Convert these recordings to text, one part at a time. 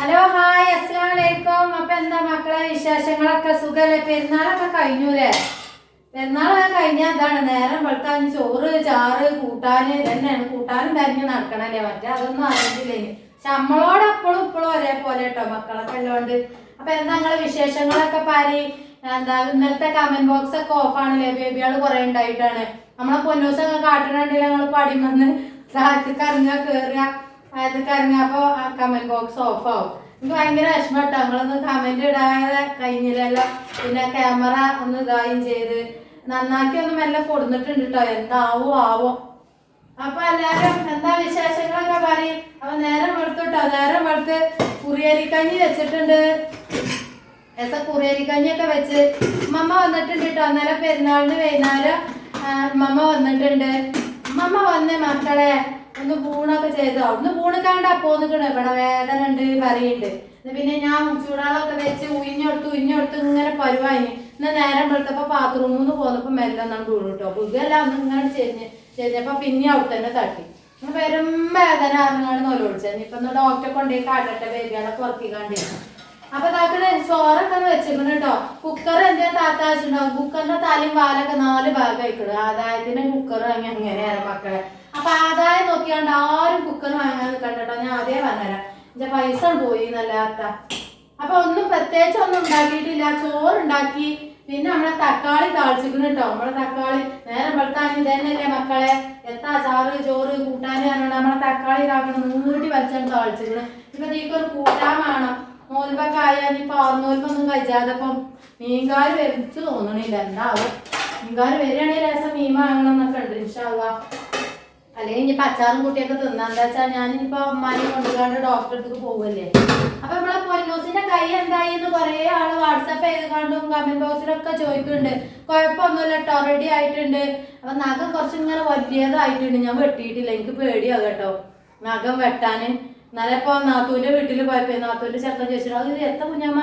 Hello hi അസ്സലാമു അലൈക്കും. അപ്പൊ എന്താ മക്കളെ വിശേഷങ്ങളൊക്കെ? സുഖല്ലേ? പെരുന്നാളൊക്കെ കഴിഞ്ഞൂലേ? പെരുന്നാളൊക്കെ കഴിഞ്ഞാൽ അതാണ് നേരം വെളുക്കാൻ ചോറ് ചാറ് കൂട്ടാന് തന്നെയാണ്. കൂട്ടാനും തരിഞ്ഞ് നടക്കണല്ലേ, മറ്റേ അതൊന്നും അറിയില്ലേ. പക്ഷെ നമ്മളോട് എപ്പോഴും ഇപ്പോഴും ഒരേപോലെ കേട്ടോ മക്കളൊക്കെ ഉള്ളതുകൊണ്ട്. അപ്പൊ എന്താ നിങ്ങളെ വിശേഷങ്ങളൊക്കെ പാരി? എന്താ ഇന്നലത്തെ കമന്റ് ബോക്സ് ഒക്കെ ഓഫാണല്ലേ? ബേബികൾ കുറെ ഉണ്ടായിട്ടാണ്. നമ്മളെ പൊന്നൂസൊക്കെ കാട്ടണുണ്ടല്ലോ. ഞങ്ങൾ പടിമന്ന് താഴത്തേക്ക് ഇറങ്ങുക കയറുക, താഴത്തേക്ക് ഇറങ്ങുക. അപ്പൊ ആ കമന്റ് ബോക്സ് ഓഫ് ആവും. എനിക്ക് ഭയങ്കര വിഷമട്ടോ. ഞങ്ങളൊന്ന് കമന്റ് ഇടാതെ കഴിഞ്ഞില്ലല്ലോ. പിന്നെ ക്യാമറ ഒന്ന് ഇതായും ചെയ്ത് നന്നാക്കി ഒന്നും എല്ലാം കൊടുത്തിട്ടുണ്ട് കേട്ടോ. എന്താവോ ആവോ. അപ്പൊ എല്ലാരും എന്താ വിശേഷങ്ങളൊക്കെ പറയും. അപ്പൊ നേരം വെളുത്തുട്ടോ. നേരം വെളുത്ത് കുറിയരിക്കഞ്ഞി വെച്ചിട്ടുണ്ട്. കുറിയരിക്കഞ്ഞിയൊക്കെ വെച്ച് മമ്മ വന്നിട്ടുണ്ട് കേട്ടോ. അന്നേരം പെരുന്നാളിന് വൈകുന്നേരം മമ്മ വന്നിട്ടുണ്ട്. മമ്മ വന്നേ മക്കളെ ഒന്ന് പൂണൊക്കെ ചെയ്തോ. ഒന്ന് പൂണിക്കാണ്ട് അപ്പോ നിൽക്കണേ. ഇവിടെ വേദന ഉണ്ട് പറയുന്നുണ്ട്. പിന്നെ ഞാൻ ചൂടാളൊക്കെ വെച്ച് ഉയിഞ്ഞെടുത്ത് ഇങ്ങനെ പരുവായിന്. ഇന്ന് നേരം വെളുത്തപ്പോ ബാത്റൂമിൽ നിന്ന് പോന്നപ്പോ മെല്ലെ ഒന്നാണ് വീണു കേട്ടോ. ബുദ്ധെല്ലാം ഒന്ന് ഇങ്ങനെ ചെരിഞ്ഞപ്പോ പിന്നെ അവിടെ തന്നെ തട്ടി. വെറും വേദന അറിഞ്ഞാണ് നൊലോടിച്ചത്. ഇപ്പൊ ഒന്ന് ഡോക്ടറെ കൊണ്ടുപോയി കാട്ടട്ടെ, ബേബികളൊക്കെ ഉറക്കിക്കാണ്ടിരുന്നു. അപ്പൊ താക്കള് ചോറൊക്കെ ഒന്ന് വെച്ചിരുന്നു കേട്ടോ. കുക്കർ എന്താ താത്താച്ചുണ്ടാവും. കുക്കറിന്റെ തലയും വാലൊക്കെ 4 ഭാഗം കഴിക്കണം. ആദായത്തിന് കുക്കർ വാങ്ങി അങ്ങനെയാണ് മക്കളെ. അപ്പൊ ആദായം നോക്കിയാണ്ട് ആരും കുക്കർ വാങ്ങാൻ നിൽക്കണ്ടോ. ഞാൻ ആദ്യമേ പറഞ്ഞുതരാം. എന്റെ പൈസ പോയി നല്ലാത്ത. അപ്പൊ ഒന്നും പ്രത്യേകിച്ച് ഒന്നും ഉണ്ടാക്കിയിട്ടില്ല. ചോറുണ്ടാക്കി. പിന്നെ നമ്മളെ തക്കാളി താളിച്ചിരിക്കുന്നു കേട്ടോ. നമ്മളെ തക്കാളി നേരം വെളുത്താൻ ഇതന്നെയല്ലേ മക്കളെ. എത്താ ചാറ് ചോറ് കൂട്ടാന് പറഞ്ഞാൽ നമ്മളെ തക്കാളി ഇതാക്കണം. നീട്ടി വലിച്ചാണ് താളിച്ചിരിക്കുന്നത്. ഇപ്പൊ നീക്കൊരു കൂട്ടാൻ വേണം. നോൽമ്പൊക്കെ ആയാൽ ഇപ്പൊ 6 നോൽമ്പൊന്നും കഴിച്ചാതെ ഇപ്പം മീൻകാർ വരിച്ചു തോന്നണില്ല. എന്താവും മീൻകാർ വരികയാണെങ്കിൽ രസം മീൻ വാങ്ങണം എന്നൊക്കെ ഉണ്ട് ഇൻഷാ അല്ലാഹ്. അല്ലെങ്കിൽ ഇനി അച്ചാറും കുട്ടിയൊക്കെ തിന്നാ. എന്താ വെച്ചാൽ ഞാനിപ്പോ അമ്മാനെ കൊണ്ടുപോകാണ്ട് ഡോക്ടറെ അടുത്തേക്ക് പോവല്ലേ. അപ്പൊ നമ്മളെ പൊന്നൂസിന്റെ കൈ എന്തായി എന്ന് കുറെ ആള് വാട്സപ്പ് ചെയ്ത് കണ്ടും കമന്റ് ബോക്സിലൊക്കെ ചോദിക്കുന്നുണ്ട്. കുഴപ്പമൊന്നുമില്ല കേട്ടോ, റെഡി ആയിട്ടുണ്ട്. അപ്പൊ നഖം കുറച്ചിങ്ങനെ വലിയതായിട്ടുണ്ട്. ഞാൻ വെട്ടിയിട്ടില്ല, എനിക്ക് പേടിയാകും കേട്ടോ നഖം വെട്ടാന്. എന്നാലും ഇപ്പൊ നാത്തൂന്റെ വീട്ടിൽ പോയപ്പോ നാത്തൂന്റെ ചെറുക്കൻ ചോദിച്ചിട്ട് അത് എത്ര കുഞ്ഞമ്മ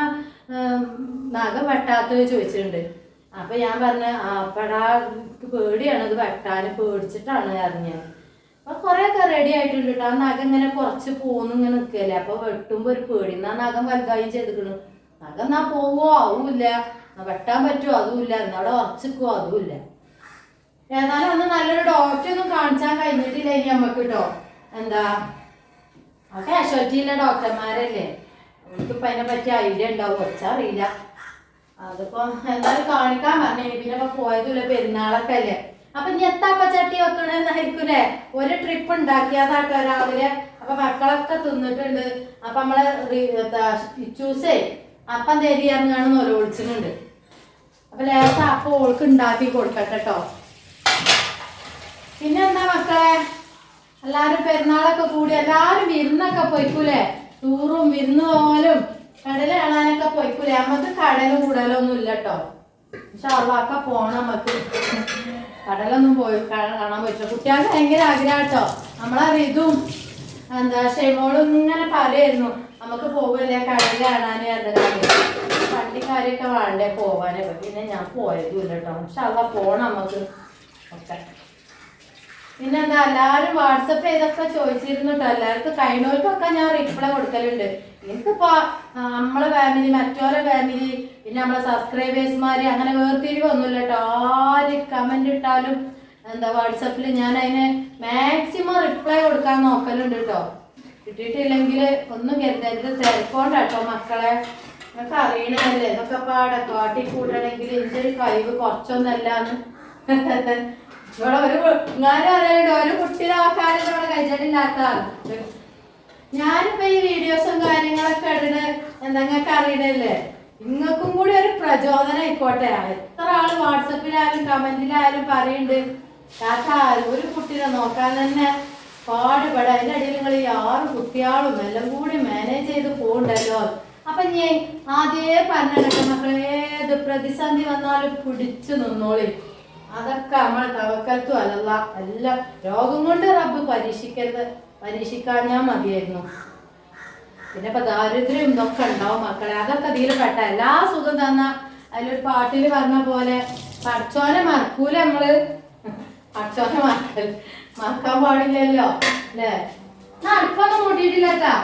നഖം വെട്ടാത്തത് ചോദിച്ചിട്ടുണ്ട്. അപ്പൊ ഞാൻ പറഞ്ഞ അപ്പടാ പേടിയാണ് ഇത് വെട്ടാന്, പേടിച്ചിട്ടാണ് അറിഞ്ഞത്. അപ്പൊ കൊറേയൊക്കെ റെഡി ആയിട്ടുണ്ട് കേട്ടോ. ആ നഖം ഇങ്ങനെ കുറച്ച് പോന്ന് ഇങ്ങനെ നിൽക്കല്ലേ. അപ്പൊ വെട്ടുമ്പോ ഒരു പേടി. എന്നാ നഖം വലുതായും ചെയ്തിക്കണു. നഖം എന്നാ പോവോ അതുമില്ല, വെട്ടാൻ പറ്റുമോ അതുമില്ല, എന്നവിടെ ഉറച്ചിക്കോ അതുമില്ല. ഏതായാലും ഒന്ന് നല്ലൊരു ഡോക്ടറെ ഒന്നും കാണിച്ചാൻ കഴിഞ്ഞിട്ടില്ല ഇനി നമ്മക്ക് കേട്ടോ. എന്താ ആ കാഷ്വാലിറ്റിയിലെ ഡോക്ടർമാരല്ലേ, നമുക്കിപ്പോ അതിനെ പറ്റി ഐഡിയ ഉണ്ടാവും. കുറച്ചറിയില്ല. അതിപ്പോ എന്തായാലും കാണിക്കാൻ പറഞ്ഞു. പിന്നെ ഇപ്പൊ പോയതുമില്ല, പെരുന്നാളൊക്കെ അല്ലേ. അപ്പൊ ഇനി എത്താപ്പച്ചട്ടി വെക്കണെന്നായിരിക്കൂലേ. ഒരു ട്രിപ്പ് ഉണ്ടാക്കിയതാട്ടോ രാവിലെ. അപ്പൊ മക്കളൊക്കെ തിന്നിട്ടുണ്ട്. അപ്പൊ നമ്മള് ചൂസേ അപ്പം തരികയാണ് നൊലോളിച്ചിട്ടുണ്ട്. അപ്പൊ ലേശം അപ്പം ഓൾക്ക് ഉണ്ടാക്കി കൊടുക്കട്ടെ കേട്ടോ. പിന്നെന്താ മക്കളെ, എല്ലാരും പെരുന്നാളൊക്കെ കൂടി എല്ലാരും വിരുന്നൊക്കെ പോയിക്കൂലേ. ടൂറും വിരുന്ന് പോലും കടൽ കാണാനൊക്കെ പോയിക്കൂലേ. നമുക്ക് കടലും കൂടലൊന്നും ഇല്ല കേട്ടോ. പക്ഷെ അള്ളാക്കെ പോണം. നമുക്ക് കടലൊന്നും പോയി കാണാൻ പറ്റില്ല. കുട്ടികൾക്ക് ഭയങ്കര ആഗ്രഹം കേട്ടോ. നമ്മളെ ഇതും എന്താ ഷെയ്മോളും ഇങ്ങനെ പറയായിരുന്നു നമുക്ക് പോവല്ലേ കടൽ കാണാന് വണ്ടിക്കാരെയൊക്കെ വേണ്ടേ പോവാനേ. പിന്നെ ഞാൻ പോയതും ഇല്ല കേട്ടോ. പക്ഷെ അള്ള പോണം നമുക്ക് ഒക്കെ. പിന്നെന്താ എല്ലാവരും വാട്സപ്പ് ചെയ്തൊക്കെ ചോദിച്ചിരുന്നു കേട്ടോ. എല്ലാവർക്കും കഴിഞ്ഞവർക്കൊക്കെ ഞാൻ റിപ്ലൈ കൊടുക്കലുണ്ട്. എനിക്കിപ്പോ നമ്മളെ ഫാമിലി, മറ്റോരെ ഫാമിലി, പിന്നെ നമ്മളെ സബ്സ്ക്രൈബേഴ്സ്മാര് അങ്ങനെ വേർതിരിവൊന്നുമില്ല കേട്ടോ. ആര് കമന്റ് ഇട്ടാലും എന്താ വാട്സപ്പിൽ ഞാൻ അതിന് മാക്സിമം റിപ്ലൈ കൊടുക്കാൻ നോക്കലുണ്ട് കേട്ടോ. കിട്ടിയിട്ടില്ലെങ്കിൽ ഒന്നും കരുതരുത്, തിരക്കോണ്ടാട്ടോ മക്കളെ. നിങ്ങൾക്ക് അറിയണല്ലേ ഇതൊക്കെ പാടെ കാട്ടിക്കൂട്ടണമെങ്കിൽ ഇതിൻ്റെ ഒരു കഴിവ് കുറച്ചൊന്നല്ലാന്ന്. ഇവിടെ ഞാനും അറിയാണ്ട് ഒരു കുട്ടിയുടെ ആൾക്കാരും ഇവിടെ കഴിച്ചിട്ടില്ലാത്തതാണ്. ഞാനിപ്പോ ഈ വീഡിയോസും കാര്യങ്ങളൊക്കെ ഇടണ എന്തെങ്കിലൊക്കെ അറിയണല്ലേ, നിങ്ങൾക്കും കൂടി ഒരു പ്രചോദനം ആയിക്കോട്ടെ. എത്ര ആള് വാട്സപ്പിലായാലും കമന്റിലായാലും പറയുന്നുണ്ട് താത്താ ഒരു കുട്ടീനെ നോക്കാൻ തന്നെ പാടുപെടാം. അതിൻ്റെ ഇടയിൽ നിങ്ങൾ ഈ 6 കുട്ടികളും എല്ലാം കൂടി മാനേജ് ചെയ്ത് പോകണ്ടല്ലോ. അപ്പൊ ഞാൻ ആദ്യമേ പറഞ്ഞിട്ട് മക്കളെ ഏത് പ്രതിസന്ധി വന്നാലും പിടിച്ചു നിന്നോളി. അതൊക്കെ നമ്മൾ തവക്കൽത്തു അല്ല. എല്ലാം രോഗം കൊണ്ട് റബ്ബ് പരീക്ഷിക്കാഞ്ഞാ മതിയായിരുന്നു. പിന്നെ ഇപ്പൊ ദാരിദ്ര്യം ഇതൊക്കെ ഉണ്ടാവും മക്കളെ. അതൊക്കെ ഇതിൽ പെട്ട എല്ലാ സുഖം തന്ന അതിലൊരു പാട്ടിൽ പറഞ്ഞ പോലെ പഠിച്ചോനെ മറക്കൂല നമ്മള്. പഠിച്ചോനെ മറക്കാൻ പാടില്ലല്ലോ അല്ലേ. അടുപ്പൊന്നും കൂട്ടിയിട്ടില്ല കേട്ടാ.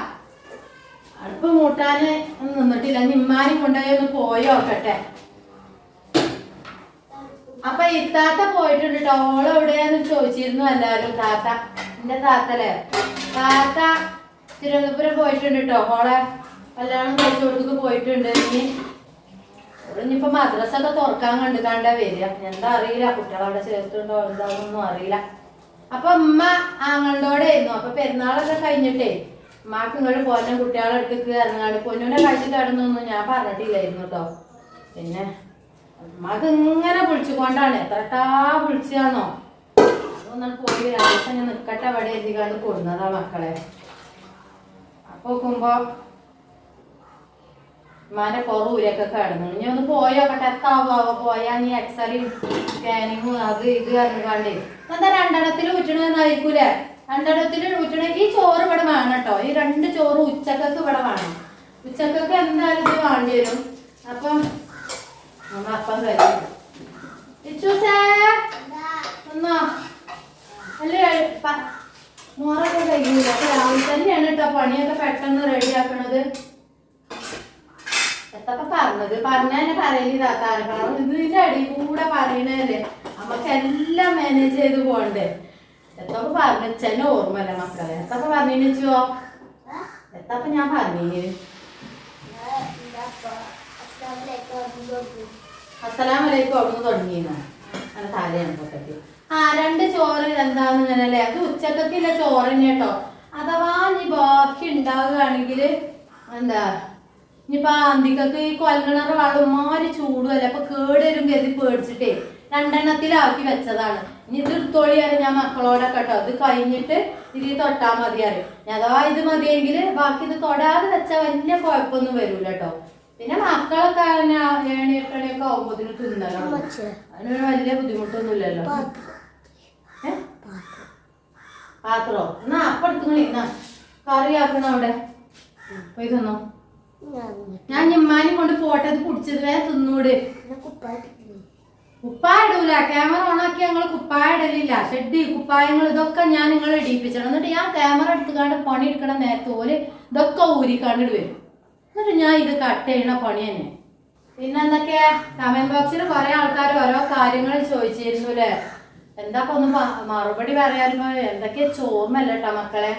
അടുപ്പ് മൂട്ടാന് ഒന്നും നിന്നിട്ടില്ല. നിമ്മാനും കൊണ്ടുപോയി ഒന്ന് പോയോക്കട്ടെ. അപ്പൊ ഇത്താത്ത പോയിട്ടുണ്ട് കേട്ടോ. ഓള് എവിടെയാന്ന് ചോദിച്ചിരുന്നു എല്ലാരും. താത്ത, എന്റെ താത്തല്ലേ, താത്ത തിരുവനന്തപുരം പോയിട്ടുണ്ട് കേട്ടോ. ഓളെ കല്യാണം കഴിച്ചു കൊടുത്തു പോയിട്ടുണ്ട്. ഇനിയിപ്പോ മദ്രസ ഒക്കെ തുറക്കാൻ കണ്ടുകാണ്ടാ വരിക. എന്താ അറിയില്ല, കുട്ടികളവിടെ ചേർത്തുണ്ടോ എന്താണെന്നൊന്നും അറിയില്ല. അപ്പൊ ഉമ്മ ആങ്ങളോടെ ആയിരുന്നു. അപ്പൊ പെരുന്നാളൊക്കെ കഴിഞ്ഞിട്ടേ ഉമ്മാക്ക് ഇങ്ങോട്ട് പോന്നെ കുട്ടികളെ അടുത്തേക്ക് ഇറങ്ങാണ്ട് പൊന്നുനെ കഴിച്ചിട്ട് കിടന്നൊന്നും ഞാൻ പറഞ്ഞിട്ടില്ലായിരുന്നു കേട്ടോ. പിന്നെ ഉമ്മാക്ക് ഇങ്ങനെ വിളിച്ചുകൊണ്ടാണ്, എത്രട്ടാ വിളിച്ചാന്നോ. അതൊന്നും പോയി 2 ദിവസം ഞാൻ നിക്കട്ടെ അവിടെ എഴുതിക്കാണ്ട് കൊടുന്നതാ മക്കളെ. അപ്പൊ നോക്കുമ്പോ ഉമ്മാന്റെ കുറൂരൊക്കെ കിടന്നു. ഇനി ഒന്ന് പോയോക്കട്ടെ, എത്താവോ പോയാ നീ എക്സറേ സ്കാനിങ്ങും അത് ഇത് കണ്ടുകാണ്ടേ. എന്താ 2 ഊറ്റണെന്നായിരിക്കൂലേ? 2 ഊറ്റണമെങ്കിൽ ഈ ചോറ് ഇവിടെ വേണം കേട്ടോ. ഈ 2 ചോറ് ഉച്ചക്കൊക്കെ ഇവിടെ വേണം. ഉച്ചക്കൊക്കെ എന്തായാലും ഇത് വേണ്ടി വരും. അപ്പം നമ്മ അപ്പം കഴിയും. ഒന്നോ അല്ലേ മോറൊക്കെ കഴിയൂല. അപ്പൊ രാവിലെ തന്നെയാണ് കേട്ടോ പണിയൊക്കെ പെട്ടെന്ന് റെഡിയാക്കണത്. എത്തപ്പ പറഞ്ഞതന്നെ പറയല് താത്താരക്കണം. ഇതിന്റെ അടി കൂടെ പറയണല്ലേ. നമുക്ക് എല്ലാം മാനേജ് ചെയ്ത് പോണ്ടേ. എത്തപ്പ പറഞ്ഞെന്നെ ഓർമ്മല്ല മക്കളെ. എത്തപ്പ പറഞ്ഞോ? എത്തപ്പ ഞാൻ പറഞ്ഞേ അസ്സലാമലൈക്കും അവിടുന്ന് തുടങ്ങിയെന്നോ? അങ്ങനെ താലയാണ് പൊക്കത്തി. 2 ചോറ് എന്താന്ന് ഇങ്ങനല്ലേ. അത് ഉച്ചക്കൊക്കെയുള്ള ചോറ് തന്നെ കേട്ടോ. അഥവാ നീ ബാക്കി ഉണ്ടാവുകയാണെങ്കിൽ എന്താ ഇനിയിപ്പോ അന്തിക്കൊക്കെ ഈ കൊല്ലണറ് വളമാരി ചൂടുമല്ലേ. അപ്പൊ കേടുവരും കരുതി പേടിച്ചിട്ടേ 2 വെച്ചതാണ്. ഇനി ഇത് എടുത്തോളി അറിയാം ഞാൻ മക്കളോടൊക്കെ കേട്ടോ. ഇത് കഴിഞ്ഞിട്ട് ഇതിൽ തൊട്ടാ മതി അറിയും. അഥവാ ഇത് മതിയെങ്കിൽ ബാക്കി ഇത് തൊടാതെ വെച്ചാൽ വലിയ കുഴപ്പമൊന്നും വരൂല കേട്ടോ. പിന്നെ മക്കളൊക്കെ 7, 8 ആവുമ്പോ തിന്നലോ. അതിന് വലിയ ബുദ്ധിമുട്ടൊന്നും ഇല്ലല്ലോ. പാത്രോ എന്നാ അപ്പെടുത്തുങ്ങളി എന്നാ കറിയാക്കണ അവിടെ പോയി തിന്നോ. ഞാൻ ഞമ്മാനും കൊണ്ട് പോട്ടത് കുടിച്ചത് വേ തിന്നൂട്. കുപ്പായ ഇടൂല. ക്യാമറ ഓണാക്കി ഞങ്ങൾ കുപ്പായ ഇടലില്ല. ഷെഡ് കുപ്പായങ്ങൾ ഇതൊക്കെ ഞാൻ നിങ്ങൾ ഇടിപ്പിച്ചണം. എന്നിട്ട് ഞാൻ ക്യാമറ എടുത്തുകാണ്ട് പണി എടുക്കണ നേരത്തെ പോലെ ഇതൊക്കെ ഊരിക്കാണ്ടിട്ട് വരും. എന്നിട്ട് ഞാൻ ഇത് കട്ട് ചെയ്യണ പണി തന്നെ. പിന്നെ എന്തൊക്കെയാ കമന്റ് ബോക്സിൽ കുറെ ആൾക്കാർ ഓരോ കാര്യങ്ങൾ ചോദിച്ചിരുന്നു അല്ലേ. എന്താ ഒന്ന് മറുപടി പറയാറുമ്പോ എന്തൊക്കെയാ ചോർമല്ല കേട്ടോ മക്കളെ.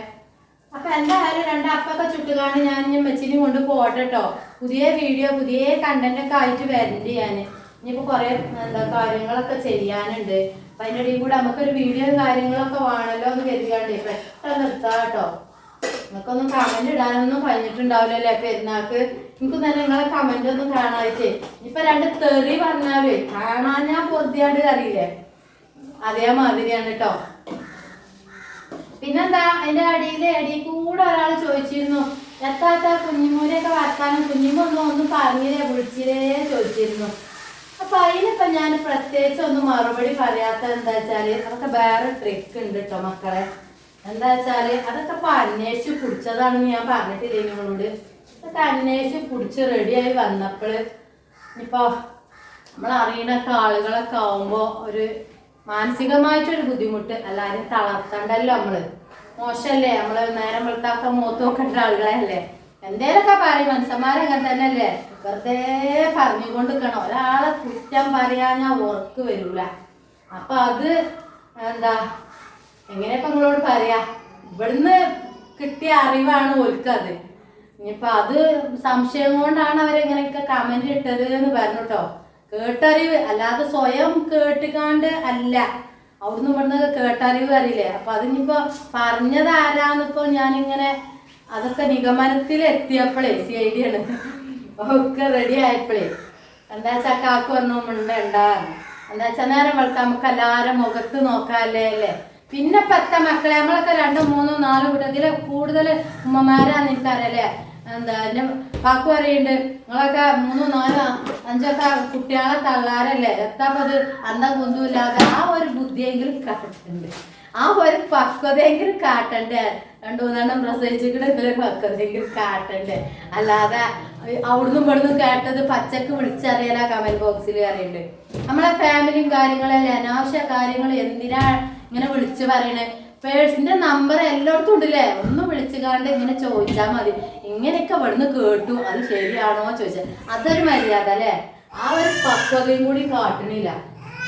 അപ്പൊ എന്തായാലും 2 അപ്പൊക്കെ ചുട്ടുകാണ്ട് ഞാൻ മെച്ചിനെ കൊണ്ട് പോട്ടെ കേട്ടോ. പുതിയ വീഡിയോ പുതിയ കണ്ടന്റ് ഒക്കെ ആയിട്ട് വരണ്ട് ഞാൻ. ഇനിയിപ്പോ കുറെ എന്താ കാര്യങ്ങളൊക്കെ ചെയ്യാനുണ്ട്. അപ്പൊ അതിൻ്റെ ഇടയിൽ കൂടെ നമുക്കൊരു വീഡിയോ കാര്യങ്ങളൊക്കെ വേണമല്ലോ എന്ന് കരുതിയാണ്ട് പെട്ടെന്ന് എടുത്താ കേട്ടോ. നിങ്ങൾക്കൊന്നും കമന്റ് ഇടാനൊന്നും കഴിഞ്ഞിട്ടുണ്ടാവില്ലല്ലേ പെരുന്നാൾക്ക്. എനിക്ക് തന്നെ നിങ്ങളെ കമന്റ് ഒന്നും കാണാതിട്ടേ. ഇപ്പൊ 2 തെറി പറഞ്ഞാലേ കാണാൻ ഞാൻ പൊറുതിയാണ്ട് അറിയില്ലേ, അതേമാതിരിയാണ് കേട്ടോ. പിന്നെന്താ അതിന്റെ അടിയിൽ കൂടെ ഒരാൾ ചോദിച്ചിരുന്നു എത്താത്ത കുഞ്ഞിമൂനെയൊക്കെ വർത്താനം കുഞ്ഞിമൊന്നും പറഞ്ഞില്ലേ വിളിച്ചില്ലേ ചോദിച്ചിരുന്നു. അപ്പൊ അതിനിപ്പോ ഞാൻ പ്രത്യേകിച്ച് ഒന്നും മറുപടി പറയാത്ത എന്താ വെച്ചാല് അതൊക്കെ വേറെ ട്രിക്ക് ഉണ്ട് കേട്ടോ മക്കളെ. എന്താ വെച്ചാല് അതൊക്കെ ഇപ്പൊ അന്വേഷിച്ച് കുടിച്ചതാണെന്ന് ഞാൻ പറഞ്ഞിട്ടില്ലേ നിങ്ങളോട്. അതൊക്കെ അന്വേഷിച്ച് കുടിച്ച് റെഡിയായി വന്നപ്പോള് ഇനിയിപ്പോ നമ്മൾ അറിയണൊക്കെ ആളുകളൊക്കെ ആവുമ്പോ ഒരു മാനസികമായിട്ടൊരു ബുദ്ധിമുട്ട്. എല്ലാരും തളർത്തണ്ടല്ലോ. നമ്മള് മോശല്ലേ, നമ്മള് നേരം വെളുത്താക്ക മൂത്ത് നോക്കേണ്ട ആളുകളല്ലേ. എന്തേലൊക്കെ പറയും മനുഷ്യന്മാരങ്ങനെ തന്നെ അല്ലേ. വെറുതെ പറഞ്ഞുകൊണ്ടിരിക്കണം. ഒരാളെ കുറ്റം പറയാൻ ഞാൻ ഉറക്ക് വരൂല. അപ്പൊ അത് എന്താ എങ്ങനെയപ്പോ നിങ്ങളോട് പറയാ, ഇവിടുന്ന് കിട്ടിയ അറിവാണ് ഓൽക്കത്. ഇനിയിപ്പൊ അത് സംശയം കൊണ്ടാണ് അവരെങ്ങനെയൊക്കെ കമന്റ് ഇട്ടത് എന്ന് പറഞ്ഞു കേട്ടോ. കേട്ടറിവ് അല്ലാതെ സ്വയം കേട്ടുകാണ്ട് അല്ല. അവിടുന്ന് ഇവിടുന്ന് കേട്ടറിവ് അറിയില്ലേ. അപ്പൊ അതിനിപ്പോ പറഞ്ഞത് ആരാന്നിപ്പോ ഞാനിങ്ങനെ അതൊക്കെ നിഗമനത്തിൽ എത്തിയപ്പോഴേ CID ആണ് ഒക്കെ റെഡി ആയപ്പോഴേ എന്താ വെച്ചാ കാക്ക് വന്നു ഉണ്ടായിരുന്നു. എന്താ വെച്ചാൽ നേരം വെളുക്കാം നമുക്ക് എല്ലാവരും മുഖത്ത് നോക്കാല്ലേ അല്ലേ. പിന്നെ 10 മക്കളെ നമ്മളൊക്കെ 2, 3, 4 കൂട്ടത്തില് കൂടുതൽ ഉമ്മമാരാന്ന് എനിക്കറിയല്ലേ. എന്താ എന്റെ കാക്കു പറയുന്നുണ്ട് നിങ്ങളൊക്കെ 3, 4, 5 കുട്ടികളെ തള്ളാരല്ലേ. എത്താപ്പത് അന്തം കുന്തുമില്ലാതെ ആ ഒരു ബുദ്ധിയെങ്കിലും കാട്ടുണ്ട്, ആ ഒരു പക്വതയെങ്കിലും കാട്ടണ്ടേ. 2, 3 പ്രസവിച്ചിട്ട് പക്വതയെങ്കിലും കാട്ടണ്ടേ. അല്ലാതെ അവിടുന്ന് ഇവിടുന്ന് കേട്ടത് പച്ചക്ക് വിളിച്ചറിയാല കമന്റ് ബോക്സിൽ അറിയുന്നുണ്ട്. നമ്മളെ ഫാമിലിയും കാര്യങ്ങളല്ലേ, അനാവശ്യ കാര്യങ്ങൾ എന്തിനാ ഇങ്ങനെ വിളിച്ചു പറയണേ. പേഴ്സിന്റെ നമ്പർ എല്ലായിടത്തും ഉണ്ടല്ലേ, ഒന്ന് വിളിച്ചുകാണ്ട് ഇങ്ങനെ ചോദിച്ചാൽ മതി. ഇങ്ങനെയൊക്കെ ഇവിടുന്ന് കേട്ടു, അത് ശരിയാണോ ചോദിച്ചാൽ അതൊരു മര്യാദ അല്ലേ. ആ ഒരു പക്വതയും കൂടി കാട്ടണില്ല.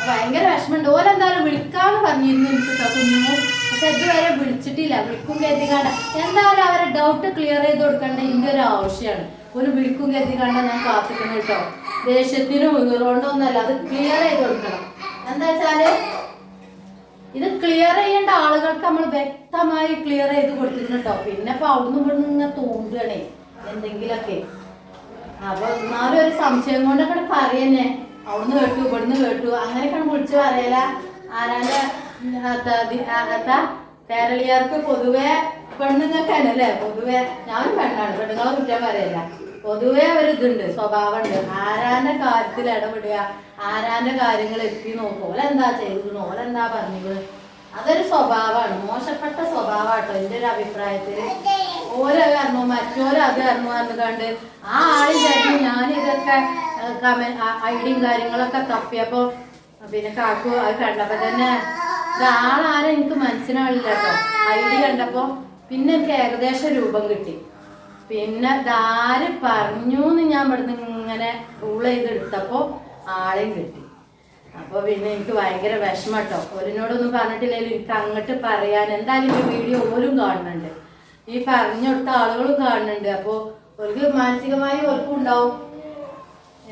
ഭയങ്കര വിഷമമുണ്ട്. ഓരെന്തായാലും വിളിക്കാന്ന് പറഞ്ഞിരുന്നു എനിക്ക് കുഞ്ഞു, പക്ഷെ ഇതുവരെ വിളിച്ചിട്ടില്ല. വിളിക്കും കരുതിക്കാണ്ട എന്തായാലും അവരെ ഡൗട്ട് ക്ലിയർ ചെയ്ത് കൊടുക്കേണ്ട ഇതിൻ്റെ ഒരു ആവശ്യമാണ്. ഒരു വിളിക്കും കരുതിക്കാണ്ട ഞാൻ കാത്തിക്കണം കേട്ടോ. ദേഷ്യത്തിനും ഉയർകൊണ്ടൊന്നല്ല, അത് ക്ലിയർ ചെയ്ത് കൊടുക്കണം. എന്താ വെച്ചാല് ഇത് ക്ലിയർ ചെയ്യേണ്ട ആളുകൾക്ക് നമ്മൾ വ്യക്തമായി ക്ലിയർ ചെയ്ത് കൊടുത്തിരുന്നു കേട്ടോ. പിന്നെ ഇപ്പൊ അവിടുന്ന് ഇവിടുന്ന് ഇങ്ങനെ തോന്നുകയാണേ എന്തെങ്കിലൊക്കെ. അപ്പൊ എന്നാലും ഒരു സംശയം കൊണ്ടൊക്കെ പറയന്നെ, അവിടുന്ന് കേട്ടു ഇവിടുന്ന് കേട്ടു അങ്ങനെയൊക്കെ വിളിച്ചു പറയല. ആരാന്റെ കേരളീയർക്ക് പൊതുവെ പെണ്ണുങ്ങൾക്ക് തന്നെ അല്ലേ, പൊതുവെ ഞാനും പെണ്ണാണ്, പെണ്ണുങ്ങളെ കുറ്റം പറയല്ല. പൊതുവെ ഒരു ഇതുണ്ട്, സ്വഭാവമുണ്ട്. ആരാന്റെ കാര്യത്തിൽ ഇടപെടുക, ആരാന്റെ കാര്യങ്ങൾ എത്തി നോക്കും, ഓലെന്താ ചെയ്തു, ഓലെന്താ പറഞ്ഞത്, അതൊരു സ്വഭാവമാണ്, മോശപ്പെട്ട സ്വഭാവമാട്ടോ എൻ്റെ ഒരു അഭിപ്രായത്തില്. ഓരോ കാരണം മറ്റോരോ അത് കാരണം പറഞ്ഞുകൊണ്ട് ആ ആളില്ലായിരുന്നു. ഞാനിതൊക്കെ ഐഡിയും കാര്യങ്ങളൊക്കെ തപ്പിയപ്പോ പിന്നെ കാക്കു അത് കണ്ടപ്പോ തന്നെ ഇത് ആളാരും എനിക്ക് മനസ്സിലാവില്ല കേട്ടോ. ഐഡി കണ്ടപ്പോ പിന്നെ എനിക്ക് ഏകദേശം രൂപം കിട്ടി. പിന്നെ ഇതാര് പറഞ്ഞു എന്ന് ഞാൻ ഇവിടുന്ന് ഇങ്ങനെ റൂൾ ചെയ്തെടുത്തപ്പോ ആളെയും കിട്ടി. അപ്പൊ പിന്നെ എനിക്ക് ഭയങ്കര വിഷമം കേട്ടോ. ഓരിനോടൊന്നും പറഞ്ഞിട്ടില്ലെങ്കിലും എനിക്ക് അങ്ങോട്ട് പറയാൻ എന്തായാലും ഈ വീഡിയോ ഓരും കാണുന്നുണ്ട്, ഈ പറഞ്ഞു കൊടുത്ത ആളുകളും കാണുന്നുണ്ട്. അപ്പൊ അവർക്ക് മാനസികമായി ഓർക്കും ഉണ്ടാവും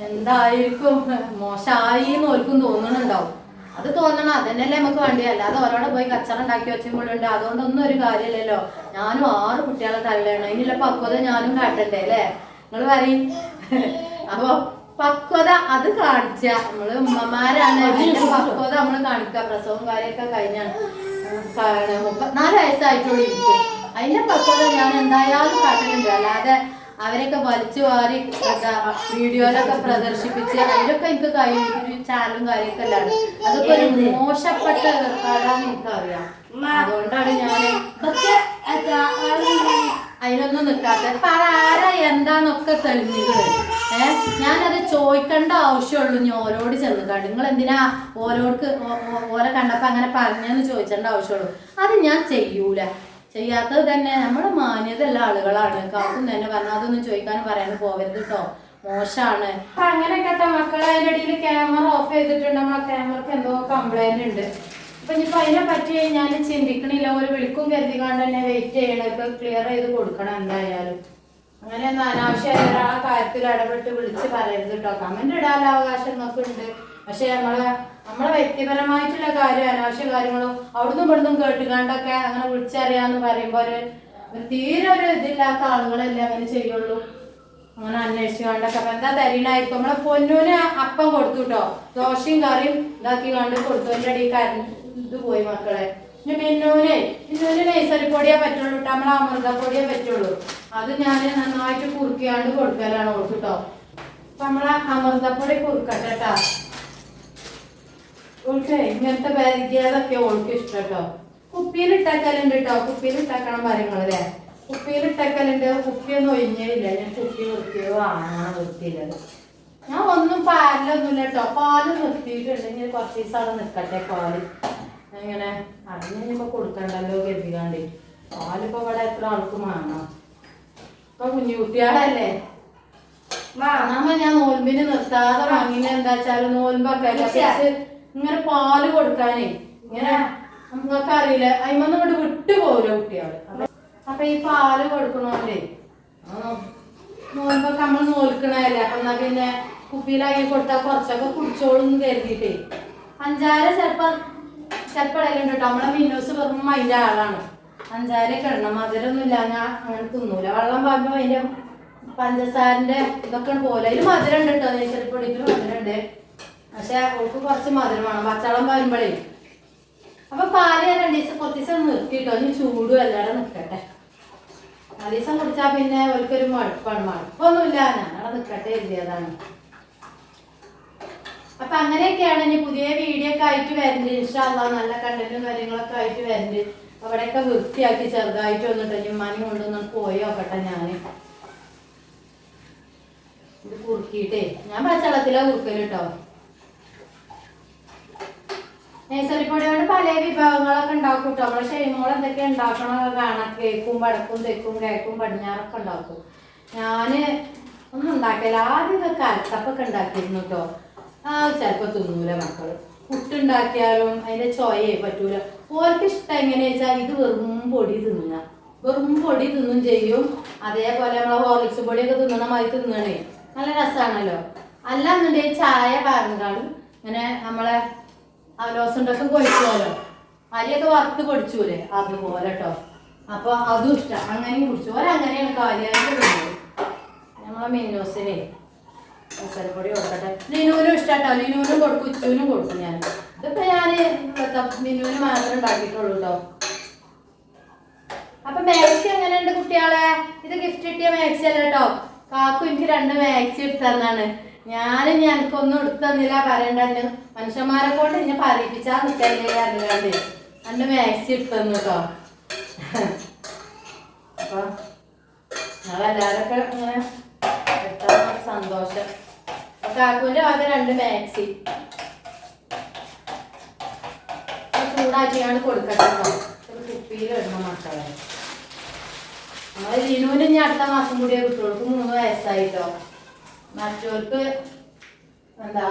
എന്തായിരിക്കും മോശമായി എന്ന് ഓർക്കും തോന്നുന്നുണ്ടാവും. അത് തോന്നണം, അതന്നെയല്ലേ നമുക്ക് വേണ്ടി. അല്ലാതെ ഓരോടെ പോയി കച്ചറ ഉണ്ടാക്കി വെച്ചുമ്പോഴുണ്ട് അതുകൊണ്ടൊന്നും ഒരു കാര്യമില്ലല്ലോ. ഞാനും 6 കുട്ടികളെ തള്ളണം, അതിനുള്ള പക്വത ഞാനും കാട്ടണ്ടേ അല്ലേ, നിങ്ങൾ പറയും. അപ്പൊ പക്വത അത് കാണിച്ച നമ്മള് ഉമ്മമാരാണ്, അതിന്റെ പക്വത നമ്മള് കാണിക്കുക. പ്രസവം കാര്യമൊക്കെ കഴിഞ്ഞാണ് 34 വയസ്സായിട്ടുള്ളൂ എനിക്ക്. അതിന്റെ പക്വത ഞാൻ എന്തായാലും കാട്ടുന്നുണ്ട്. അല്ലാതെ അവരൊക്കെ വലിച്ചു വാരി വീഡിയോയിലൊക്കെ പ്രദർശിപ്പിച്ച് അതിലൊക്കെ എനിക്ക് ചാനലും കാര്യമൊക്കെ അല്ലാതെ അതൊക്കെ ഒരു മോശപ്പെട്ട ഏർപ്പാടാന്ന് എനിക്കറിയാം. അതുകൊണ്ടാണ് ഞാൻ ഇതൊക്കെ അതിനൊന്നും നിൽക്കാത്തത്. അപ്പൊ ആരാ എന്താന്നൊക്കെ തെളിഞ്ഞുകള് ഞാനത് ചോദിക്കേണ്ട ആവശ്യമുള്ളൂ. ഇനി ഓരോട് ചെന്നുകാണ്ട് നിങ്ങൾ എന്തിനാ ഓരോ കണ്ടപ്പോ അങ്ങനെ പറഞ്ഞെന്ന് ചോദിക്കേണ്ട ആവശ്യമുള്ളൂ. അത് ഞാൻ ചെയ്യൂല. ചെയ്യാത്തത് തന്നെ നമ്മുടെ മാന്യതയുള്ള ആളുകളാണ്. കാക്കും തന്നെ പറഞ്ഞാൽ അതൊന്നും ചോദിക്കാനും പറയാനും പോകരുത് കേട്ടോ, മോശമാണ്. അപ്പൊ അങ്ങനെയൊക്കെ മക്കളെ അതിൻ്റെ ഇടയിൽ ക്യാമറ ഓഫ് ചെയ്തിട്ടുണ്ട്. നമ്മളെ ക്യാമറക്ക് എന്തോ കംപ്ലൈന്റ് ഉണ്ട്. അപ്പൊ ഇനിയിപ്പോ അതിനെ പറ്റി ഞാൻ ചിന്തിക്കണില്ല. ഒരു വിളിക്കും കരുതിക്കാണ്ട് തന്നെ വെയിറ്റ് ചെയ്യണം. ഇപ്പൊ ക്ലിയർ ചെയ്ത് കൊടുക്കണം എന്തായാലും. അങ്ങനെയൊന്നും അനാവശ്യമായ ഒരാളെ കാര്യത്തിൽ ഇടപെട്ട് വിളിച്ച് പറയരുത് കേട്ടോ. കമന്റ് ഇടാനുള്ള അവകാശം നമുക്ക് ഉണ്ട്, പക്ഷെ നമ്മളെ വ്യക്തിപരമായിട്ടുള്ള കാര്യം അനാവശ്യ കാര്യങ്ങളും അവിടുന്ന് ഇവിടുന്നും കേട്ടുകാണ്ടൊക്കെ അങ്ങനെ വിളിച്ചറിയാന്ന് പറയുമ്പോ ഒരു തീരെ ഒരു ഇതില്ലാത്ത ആളുകളല്ലേ അങ്ങനെ ചെയ്യുള്ളൂ. അങ്ങനെ അന്വേഷിച്ചുകൊണ്ടൊക്കെ അപ്പൊ എന്താ തരീണായിരിക്കും. നമ്മളെ പൊന്നൂന് അപ്പം കൊടുത്തു കേട്ടോ, ദോശയും കറിയും ഇതാക്കി കണ്ട് കൊടുത്തു. എൻ്റെ അടിയിൽ ഇത് പോയി മക്കളെ. ഇനി മിന്നൂന് നൈസരിപ്പൊടിയേ പറ്റുള്ളൂ കേട്ടോ, നമ്മളെ അമൃതപ്പൊടിയേ പറ്റുള്ളൂ. അത് ഞാൻ നന്നായിട്ട് കുറുക്കിയാണ്ട് കൊടുക്കലാണ് ഓൾക്ക് കേട്ടോ. അപ്പൊ നമ്മളെ അമൃതപ്പൊടി കുറുക്കട്ടെ കേട്ടോ. ഓൾക്ക് ഇങ്ങനത്തെ പരിചയതൊക്കെ ഓൾക്ക് ഇഷ്ടം കേട്ടോ. കുപ്പിയിലിട്ടക്കലുണ്ട് കേട്ടോ, കുപ്പിയിലിട്ടക്കണം കാര്യങ്ങളല്ലേ, കുപ്പിയിലിട്ടക്കലുണ്ട്. കുപ്പിയൊന്നും ഒഴിഞ്ഞില്ല, ഞാൻ കുപ്പി വൃത്തിയത് വാങ്ങണം വൃത്തിയില്ലത്. ഞാൻ ഒന്നും പാലിലൊന്നുമില്ല കേട്ടോ, പാല് നിർത്തിയിട്ടുണ്ടെങ്കിൽ കുറച്ച് ദിവസം അവിടെ നിൽക്കട്ടെ പാല്. ഇങ്ങനെ അതിനിപ്പോ കൊടുക്കണ്ടല്ലോ കരുതികാണ്ട്. പാലിപ്പോ ഇവിടെ എത്ര ആൾക്കും വാങ്ങണം. ഇപ്പൊ കുഞ്ഞുകുട്ടികളല്ലേ വാങ്ങാമ. ഞാൻ നോൽമ്പിന് നിർത്താതെ വാങ്ങിന എന്താ വെച്ചാല് നോൽമ്പൊക്കെ ഇങ്ങനെ പാല് കൊടുക്കാനേ ഇങ്ങനെ നമുക്ക് അറിയില്ല, അതിമൊന്നും ഇങ്ങോട്ട് വിട്ടു പോവില്ല കുട്ടികള്. അപ്പൊ ഈ പാല് കൊടുക്കണോണ്ടേ നോൽമ്പൊക്കെ നമ്മൾ നോൽക്കണല്ലേ. അപ്പൊ എന്നാ പിന്നെ കുപ്പിയിലാക്കി കൊടുത്താൽ കുറച്ചൊക്കെ കുടിച്ചോളൂന്ന് കരുതിയിട്ടേ. പഞ്ചാര ചിലപ്പം ഇടലുണ്ട് കേട്ടോ. നമ്മളെ മീനൂസ് വെറും അതിന്റെ ആളാണ്. പഞ്ചാരയൊക്കെ ഇടണം, മധുരമൊന്നും ഇല്ല ഞാൻ അങ്ങനെ തിന്നൂല. വെള്ളം പാകുമ്പോ അതിന്റെ പഞ്ചസാരന്റെ ഇതൊക്കെ പോലെ അതിൽ മധുരം ഉണ്ട് കേട്ടോ, നെയ്ച്ചരിപ്പൊടിക്ക് മധുരം ഉണ്ട്. പക്ഷെ അവൾക്ക് കുറച്ച് മധുരം വേണം പച്ചവെള്ളം പാരുമ്പോഴേ. അപ്പൊ പാല് ഞാൻ 2 ദിവസം കുറച്ച് ദിവസം നിർത്തിയിട്ടോ, ഇനി ചൂടും എല്ലാടെ നിൽക്കട്ടെ. 4 ദിവസം കുടിച്ചാൽ പിന്നെ അവർക്കൊരു മടുപ്പാണ്. മടുപ്പൊന്നുമില്ല, ഞാൻ അവിടെ നിൽക്കട്ടെ എഴുതിയതാണ്. അപ്പൊ അങ്ങനെയൊക്കെയാണ്. ഇനി പുതിയ വീഡിയോ ഒക്കെ ആയിട്ട് വരുന്നുണ്ട് ഇൻഷാ അല്ലാഹ്. നല്ല കണ്ടന്റും കാര്യങ്ങളൊക്കെ ആയിട്ട് വരുന്നുണ്ട്. അവിടെയൊക്കെ വൃത്തിയാക്കി ചെറുതായിട്ട് വന്നിട്ട് ഇനി ഉമ്മാനും കൊണ്ടൊന്നും പോയി നോക്കട്ടെ. ഞാന് ഇത് കുറുക്കിയിട്ടേ ഞാൻ പച്ചവെള്ളത്തിലാ കുറുക്കല് കേട്ടോ. നഴ്സറിപ്പൊടി കൊണ്ട് പല വിഭവങ്ങളൊക്കെ ഉണ്ടാക്കും കേട്ടോ. നമ്മളെ ഷെയ്മോൾ എന്തൊക്കെ ഉണ്ടാക്കണമൊക്കെ കാണാം. കേക്കും വടക്കും തെക്കും കേക്കും പടിഞ്ഞാറൊക്കെ ഉണ്ടാക്കും. ഞാന് ഒന്നും ഉണ്ടാക്കില്ല. ആദ്യം ഇതൊക്കെ അരത്തപ്പൊക്കെ ഉണ്ടാക്കിയിരുന്നു കേട്ടോ. ചിലപ്പോൾ തിന്നൂല മക്കള്. പുട്ടുണ്ടാക്കിയാലും അതിന്റെ ചോയയെ പറ്റൂല. ഓർക്ക് ഇഷ്ടം എങ്ങനെയാ വെച്ചാൽ ഇത് വെറും പൊടി തിന്നുക. വെറും പൊടി തിന്നും ചെയ്യും. അതേപോലെ നമ്മളെ ഹോർലിക്സ് പൊടിയൊക്കെ തിന്നണ മാതിരി തിന്നണേ നല്ല രസമാണല്ലോ. അല്ലാന്നുണ്ടെങ്കിൽ ചായ പറഞ്ഞാലും ഇങ്ങനെ നമ്മളെ അവലോസുണ്ടൊക്കെ പൊടിച്ചുമല്ലോ, അരിയൊക്കെ വറുത്ത് പൊടിച്ചൂലേ അതുപോലെ കേട്ടോ. അപ്പൊ അതും ഇഷ്ടം. അങ്ങനെയും കുടിച്ചു. അങ്ങനെയാണ് കാര്യമായിട്ട് തിന്നത്. നമ്മളെ മിന്നൂസിനെ മസാലപ്പൊടി കൊടുക്കട്ടെ. ലിനുവിനും ഇഷ്ടാട്ടോ. ലിനുവിനും കൊടുക്കും, ഉച്ചൂനും കൊടുക്കും. ഞാൻ ഇതിപ്പോ ഞാന് ലിനുവിന് മാത്രം ഉണ്ടാക്കിയിട്ടുള്ളൂ കേട്ടോ. അപ്പൊ മാക്സി എങ്ങനെയുണ്ട് കുട്ടികളെ? ഇത് ഗിഫ്റ്റ് കിട്ടിയ മാക്സി അല്ല കേട്ടോ. കാക്കു എനിക്ക് 2 മാക്സി എടുത്തന്നാണ്. ഞാനും എനിക്കൊന്നും എടുത്തന്നില്ല പറയണ്ടു. മനുഷ്യന്മാരെ കൊണ്ട് ഇന്നെ പറയിപ്പിച്ചാ നിൽക്കല്ലേ അറിയാണ്ട് 2 മാക്സി എടുത്തന്നു കേട്ടോ. അപ്പൊ ഞങ്ങളെല്ലാരൊക്കെ ഇങ്ങനെ എടുത്താൽ സന്തോഷം. കാക്കുവിന്റെ ആകെ 2 മാക്സി ചൂടാക്കിയാണ് കൊടുക്കട്ടോ. ഒരു കുപ്പിയിൽ ഇടണം മക്കളെ. നമ്മള് ലിനുവിന് ഇനി അടുത്ത മാസം കൂടിയേ കിട്ടുള്ളൂ. 3 വയസ്സായിട്ടോ. മറ്റവർക്ക് എന്താ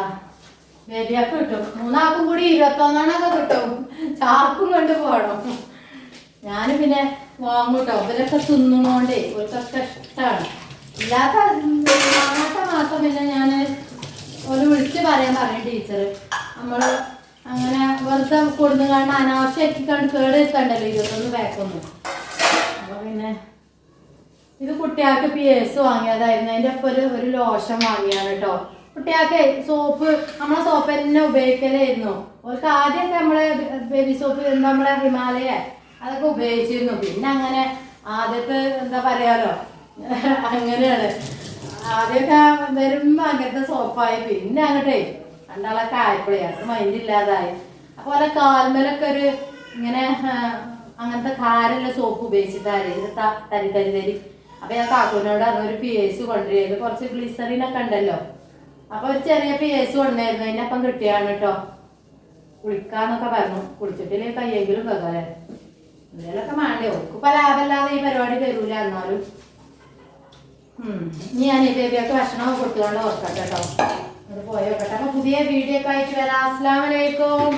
വലിയൊക്കെ കിട്ടും. 3 ആൾക്കും കൂടി 21 കിട്ടും. ചാക്കും കൊണ്ട് പോകണം. ഞാൻ പിന്നെ വാങ്ങൂട്ടോ. ഇവരൊക്കെ തിന്നണോണ്ടേ ഇവർക്കൊക്കെ ഇഷ്ടമാണ്. ഇല്ലാത്ത മാസം പിന്നെ ഞാൻ ഒരു വിളിച്ച് പറയും ടീച്ചർ. നമ്മള് അങ്ങനെ വെറുതെ കൊടുന്നു കാണാൻ അനാവശ്യമാക്കി കണ്ട് കേട് വെക്കണ്ടല്ലോ 21 പാക്കൊന്നും. അപ്പൊ പിന്നെ ഇത് കുട്ടികൾക്ക് PS വാങ്ങിയതായിരുന്നു. അതിൻ്റെ ഒപ്പം ഒരു ലോഷൻ വാങ്ങിയാണ് കേട്ടോ. കുട്ടികൾക്ക് സോപ്പ് നമ്മളെ സോപ്പ് തന്നെ ഉപയോഗിക്കലായിരുന്നു. അവർക്ക് ആദ്യമൊക്കെ നമ്മളെ ബേബി സോപ്പ് നമ്മളെ ഹിമാലയ അതൊക്കെ ഉപയോഗിച്ചിരുന്നു. പിന്നെ അങ്ങനെ ആദ്യത്തെ എന്താ പറയാലോ അങ്ങനെയാണ്. ആദ്യമൊക്കെ വരുമ്പോ അങ്ങനത്തെ സോപ്പായി. പിന്നെ അങ്ങോട്ടേ രണ്ടാളൊക്കെ ആയപ്പോഴേ അത് മൈൻഡില്ലാതായി. അപ്പോൾ അല്ല കാൽമലൊക്കെ ഒരു ഇങ്ങനെ അങ്ങനത്തെ കാരല്ല സോപ്പ് ഉപയോഗിച്ചിട്ടാണ് തരി. അപ്പൊ ഞാൻ കാക്കൂനോട് അതൊരു PS കൊണ്ടുവരുന്നത്. കുറച്ച് ഗ്ലിസറിനൊക്കെ ഉണ്ടല്ലോ. അപ്പൊ ഒരു ചെറിയ PS കൊണ്ടുവരുന്നു. അതിനപ്പം കിട്ടിയാണ് കേട്ടോ. കുളിക്കാന്നൊക്കെ പറഞ്ഞു. കുളിച്ചിട്ടില്ലേ കയ്യെങ്കിലും കേൾക്കാല്ലേ എന്തെങ്കിലുമൊക്കെ വേണ്ടേ. ഓർക്കിപ്പോ ലാഭമല്ലാതെ ഈ പരിപാടി തരൂല. എന്നാലും ഞാൻ ഈ ബേബിയൊക്കെ ഭക്ഷണം കൊടുത്തുകൊണ്ട് ഓർക്കട്ടെ കേട്ടോ. അത് പോയോക്കട്ടെ. അപ്പൊ പുതിയ വീഡിയോ ഒക്കെ ആയിട്ട് വരാം. അസ്സലാമു അലൈക്കും.